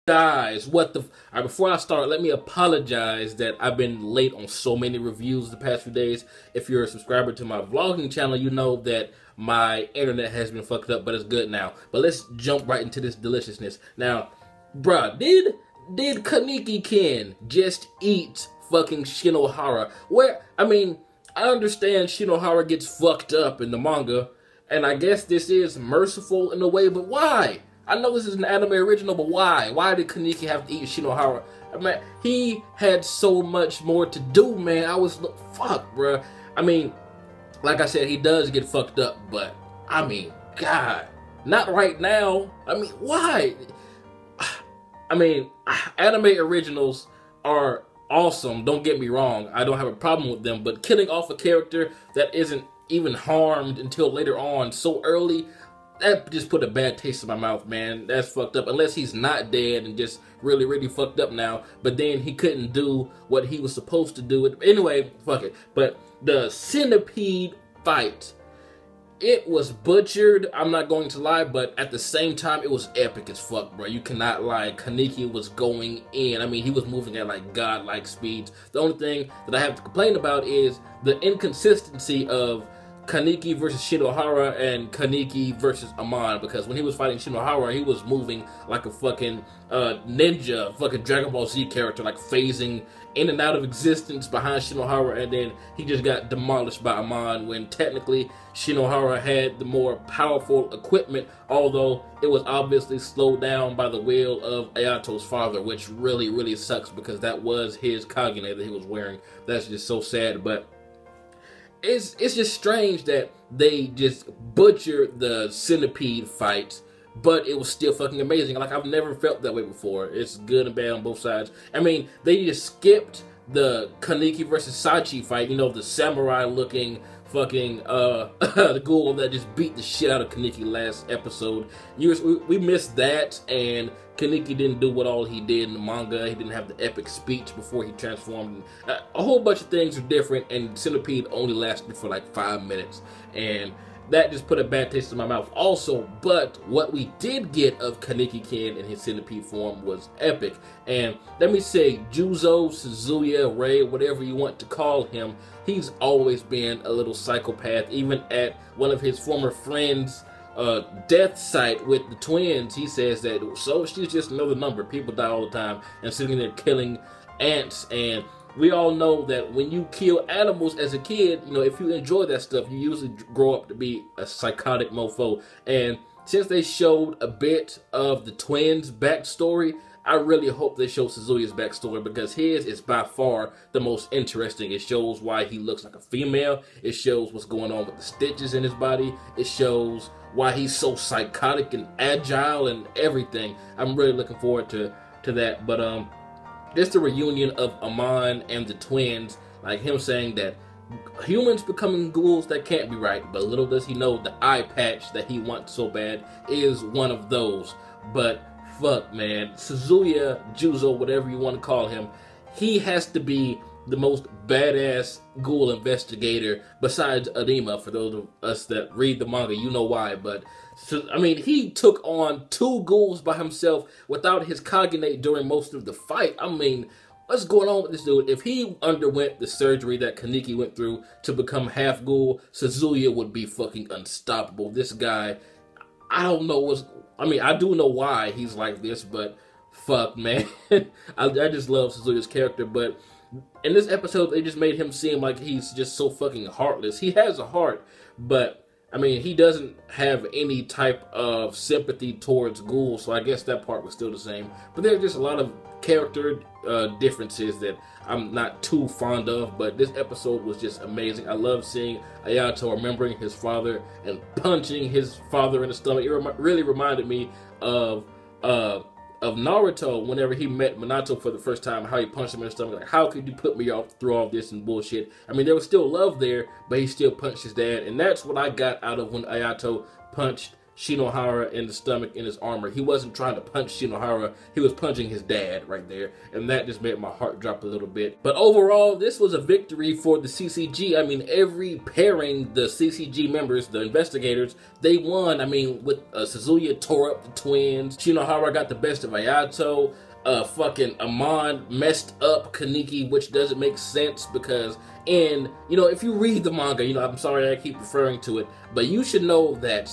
Guys, what the... Alright, before I start, let me apologize that I've been late on so many reviews the past few days. If you're a subscriber to my vlogging channel, you know that my internet has been fucked up, but it's good now. But let's jump right into this deliciousness. Now, bruh, did Kaneki Kun just eat fucking Shinohara? Where, I mean, I understand Shinohara gets fucked up in the manga, and I guess this is merciful in a way, but why? I know this is an anime original, but why? Why did Kaneki have to eat Shinohara? I mean, he had so much more to do, man. I was, fuck, bruh. I mean, like I said, he does get fucked up, but, I mean, God, not right now. I mean, why? I mean, anime originals are awesome, don't get me wrong. I don't have a problem with them, but killing off a character that isn't even harmed until later on so early, that just put a bad taste in my mouth, man. That's fucked up. Unless he's not dead and just really, really fucked up now. But then he couldn't do what he was supposed to do. Anyway, fuck it. But the Centipede fight, it was butchered, I'm not going to lie, but at the same time, it was epic as fuck, bro. You cannot lie. Kaneki was going in. I mean, he was moving at like godlike speeds. The only thing that I have to complain about is the inconsistency of Kaneki versus Shinohara and Kaneki versus Amon, because when he was fighting Shinohara, he was moving like a fucking ninja, fucking Dragon Ball Z character, like phasing in and out of existence behind Shinohara, and then he just got demolished by Amon when technically Shinohara had the more powerful equipment, although it was obviously slowed down by the will of Ayato's father, which really, really sucks because that was his Kagune that he was wearing. That's just so sad, but it's just strange that they just butchered the Centipede fight, but it was still fucking amazing. Like, I've never felt that way before. It's good and bad on both sides. I mean, they just skipped the Kaneki versus Sachi fight, you know, the samurai-looking fucking the Ghoul that just beat the shit out of Kaneki last episode. We missed that, and Kaneki didn't do what all he did in the manga. He didn't have the epic speech before he transformed. A whole bunch of things are different, and Centipede only lasted for like 5 minutes, and that just put a bad taste in my mouth also. But what we did get of Kaneki Kun in his Centipede form was epic. And let me say, Juo Suzuya, Ray, whatever you want to call him, he's always been a little psychopath. Even at one of his former friends' death site with the twins, he says that, so she's just another number. People die all the time, and sitting there killing ants. And we all know that when you kill animals as a kid, you know, if you enjoy that stuff, you usually grow up to be a psychotic mofo. And since they showed a bit of the twins' backstory, I really hope they show Suzuya's backstory, because his is by far the most interesting. It shows why he looks like a female. It shows what's going on with the stitches in his body. It shows why he's so psychotic and agile and everything. I'm really looking forward to that. But just the reunion of Amon and the twins, like him saying that humans becoming ghouls, that can't be right. But little does he know the eye patch that he wants so bad is one of those. But fuck, man, Suzuya, Juzo, whatever you want to call him, he has to be the most badass ghoul investigator besides Anima. For those of us that read the manga, you know why. But so, I mean, he took on 2 ghouls by himself without his Kagune during most of the fight. I mean, what's going on with this dude? If he underwent the surgery that Kaneki went through to become half ghoul, Suzuya would be fucking unstoppable. This guy, I don't know what's... I mean, I do know why he's like this, but fuck, man. I just love Suzuya's character, but in this episode, they just made him seem like he's just so fucking heartless. He has a heart, but, I mean, he doesn't have any type of sympathy towards ghouls, so I guess that part was still the same. But there are just a lot of character differences that I'm not too fond of, but this episode was just amazing. I love seeing Ayato remembering his father and punching his father in the stomach. It really reminded me of Naruto whenever he met Minato for the first time, how he punched him in the stomach. Like, how could you put me off through all this and bullshit? I mean, there was still love there, but he still punched his dad, and that's what I got out of when Ayato punched Shinohara in the stomach in his armor. He wasn't trying to punch Shinohara, he was punching his dad right there, and that just made my heart drop a little bit. But overall, this was a victory for the CCG. I mean, every pairing, the CCG members, the investigators, they won. I mean, with Suzuya tore up the twins, Shinohara got the best of Ayato, fucking Amon messed up Kaneki, which doesn't make sense because if you read the manga, I'm sorry I keep referring to it, but you should know that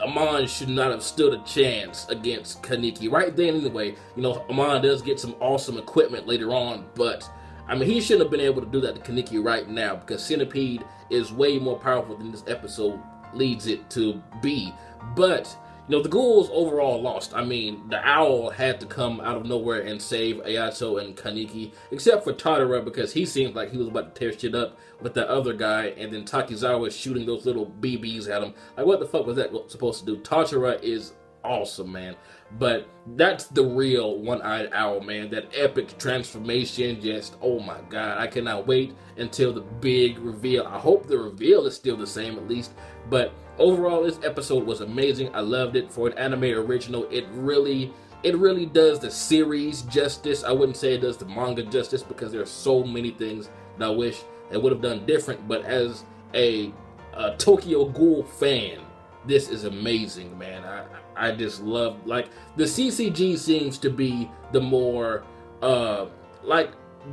Amon should not have stood a chance against Kaneki right then anyway. Amon does get some awesome equipment later on, but I mean, he shouldn't have been able to do that to Kaneki right now because Centipede is way more powerful than this episode leads it to be. But the ghouls overall lost. I mean, the owl had to come out of nowhere and save Ayato and Kaneki, except for Tadara because he seemed like he was about to tear shit up with that other guy, and then Takizawa shooting those little BBs at him. Like, what the fuck was that supposed to do? Tadara is awesome, man. But that's the real one-eyed owl, man. That epic transformation, just, oh my god. I cannot wait until the big reveal. I hope the reveal is still the same at least. But overall, this episode was amazing. I loved it. For an anime original, it really does the series justice. I wouldn't say it does the manga justice because there are so many things that I wish it would have done different. But as a Tokyo Ghoul fan, this is amazing, man. I just love, like, the CCG seems to be the more,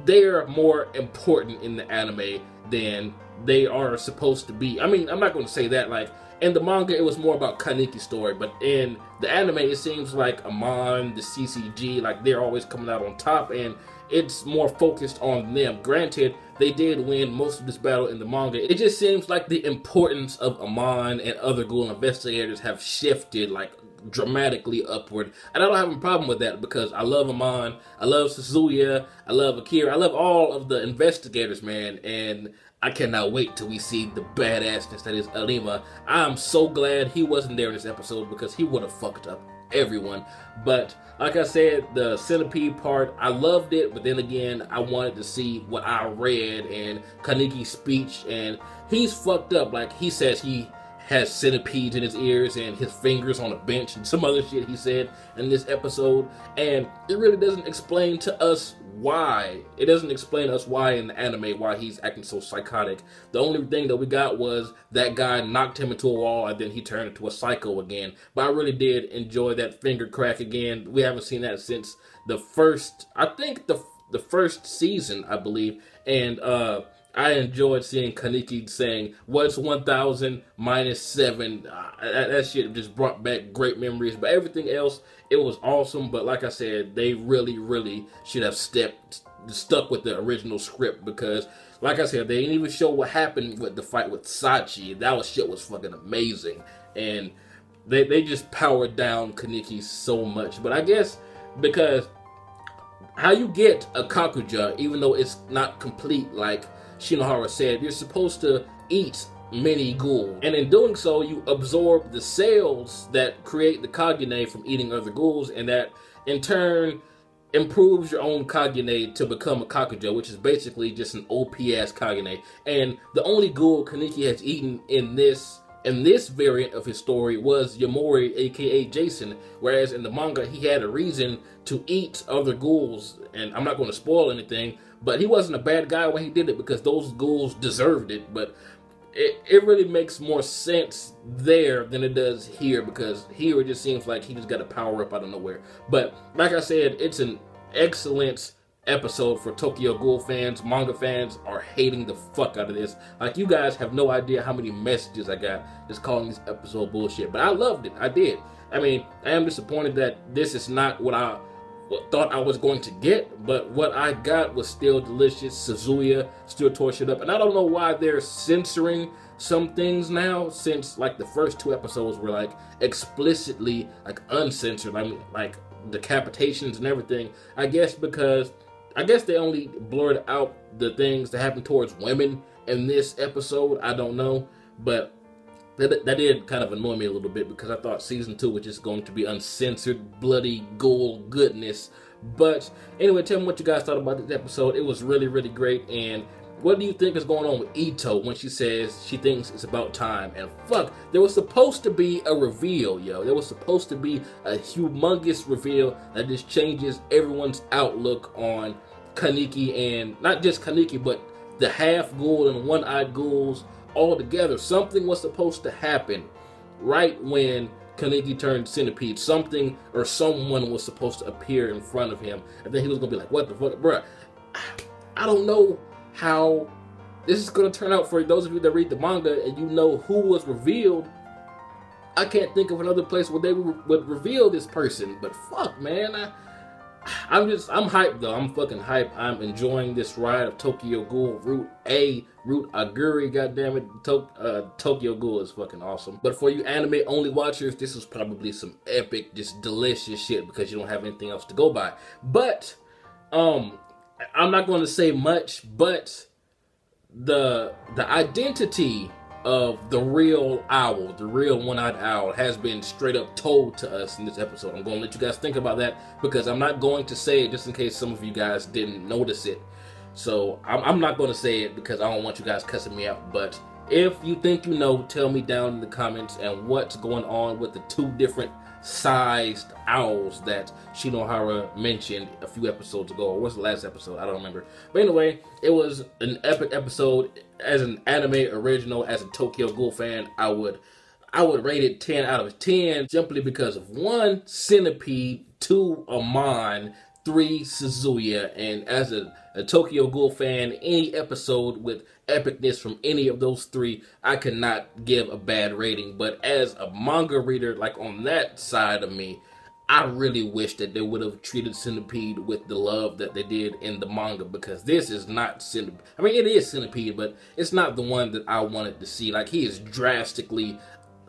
they're more important in the anime than they are supposed to be. I mean, I'm not going to say that, like, in the manga, it was more about Kaneki's story, but in the anime, it seems like Amon, the CCG, like, they're always coming out on top, and it's more focused on them. Granted, they did win most of this battle in the manga. It just seems like the importance of Amon and other Ghoul investigators have shifted, like, dramatically upward. And I don't have a problem with that because I love Amon, I love Suzuya, I love Akira, I love all of the investigators, man, and I cannot wait till we see the badassness that is Arima. I'm so glad he wasn't there in this episode because he would have fucked up everyone. But like I said, the Centipede part, I loved it, but then again, I wanted to see what I read and Kaneki's speech, and he's fucked up. Like, he says he has centipedes in his ears and his fingers on a bench and some other shit he said in this episode, and it really doesn't explain to us why. It doesn't explain to us why in the anime, why he's acting so psychotic. The only thing that we got was that guy knocked him into a wall and then he turned into a psycho again. But I really did enjoy that finger crack again. We haven't seen that since the first, I think the first season, I believe, and I enjoyed seeing Kaneki saying, what's 1,000 minus 7? That shit just brought back great memories. But everything else, it was awesome. But like I said, they really should have stuck with the original script. Because, like I said, they didn't even show what happened with the fight with Sachi. That shit was fucking amazing. And they just powered down Kaneki so much. But I guess because how you get a Kakuja, even though it's not complete, like Shinohara said, you're supposed to eat many ghouls, and in doing so, you absorb the cells that create the Kagune from eating other ghouls, and that in turn improves your own Kagune to become a Kakuja, which is basically just an OP-ass Kagune. And the only ghoul Kaneki has eaten in this variant of his story was Yamori, aka Jason, whereas in the manga he had a reason to eat other ghouls, and I'm not going to spoil anything, but he wasn't a bad guy when he did it because those ghouls deserved it. But it really makes more sense there than it does here, because here it just seems like he just got a power up out of nowhere. But like I said, it's an excellent episode for Tokyo Ghoul fans. Manga fans are hating the fuck out of this. Like, you guys have no idea how many messages I got just calling this episode bullshit. But I loved it. I did. I mean, I am disappointed that this is not what I thought I was going to get, but what I got was still delicious. Suzuya still tore shit up, and I don't know why they're censoring some things now, since like the first 2 episodes were like explicitly like uncensored. I mean, like decapitations and everything. I guess they only blurred out the things that happen towards women in this episode. I don't know, but that did kind of annoy me a little bit, because I thought season 2 was just going to be uncensored, bloody ghoul goodness. But anyway, tell me what you guys thought about this episode. It was really great, and What do you think is going on with Ito when she says she thinks it's about time? And fuck, there was supposed to be a reveal, yo. There was supposed to be a humongous reveal that just changes everyone's outlook on Kaneki, and not just Kaneki, but the half ghoul and one-eyed ghouls all together. Something was supposed to happen right when Kaneki turned centipede. Something or someone was supposed to appear in front of him, and then he was gonna be like, what the fuck, bruh? I don't know how this is gonna turn out for those of you that read the manga and you know who was revealed. I can't think of another place where they would reveal this person, but fuck, man, I'm hyped though. I'm fucking hyped. I'm enjoying this ride of Tokyo Ghoul Route Aguri, goddammit. Tokyo Ghoul is fucking awesome. But for you anime only watchers, this is probably some epic, just delicious shit because you don't have anything else to go by. But I'm not going to say much, but the identity of the real owl, the real one-eyed owl, has been straight up told to us in this episode. I'm going to let you guys think about that because I'm not going to say it just in case some of you guys didn't notice it. So I'm not going to say it because I don't want you guys cussing me out. But if you think you know, tell me down in the comments and what's going on with the two different sized owls that Shinohara mentioned a few episodes ago. Or what's the last episode? I don't remember. But anyway, it was an epic episode. As an anime original, as a Tokyo Ghoul fan, I would rate it 10 out of 10 simply because of 1, Centipede, 2, Amon, 3, Suzuya, and as a Tokyo Ghoul fan, any episode with epicness from any of those 3, I cannot give a bad rating. But as a manga reader, like on that side of me, I really wish that they would have treated Centipede with the love that they did in the manga, because this is not Centipede. I mean, it is Centipede, but it's not the one that I wanted to see. Like, he is drastically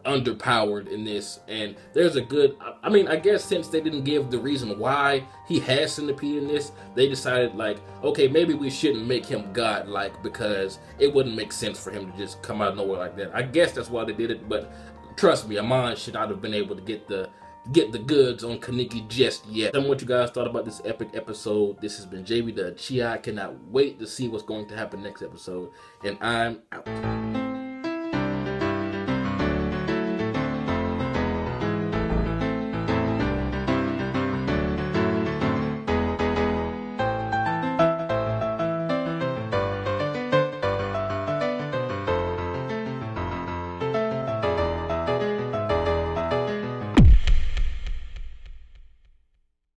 underpowered in this, and there's a good, I mean, I guess since they didn't give the reason why he has Centipede in this, they decided like, okay, maybe we shouldn't make him godlike because it wouldn't make sense for him to just come out of nowhere like that. I guess that's why they did it, but trust me, Amon should not have been able to get the goods on Kaneki just yet. Tell me what you guys thought about this epic episode. This has been jbDAuchiha. I cannot wait to see what's going to happen next episode, and I'm out.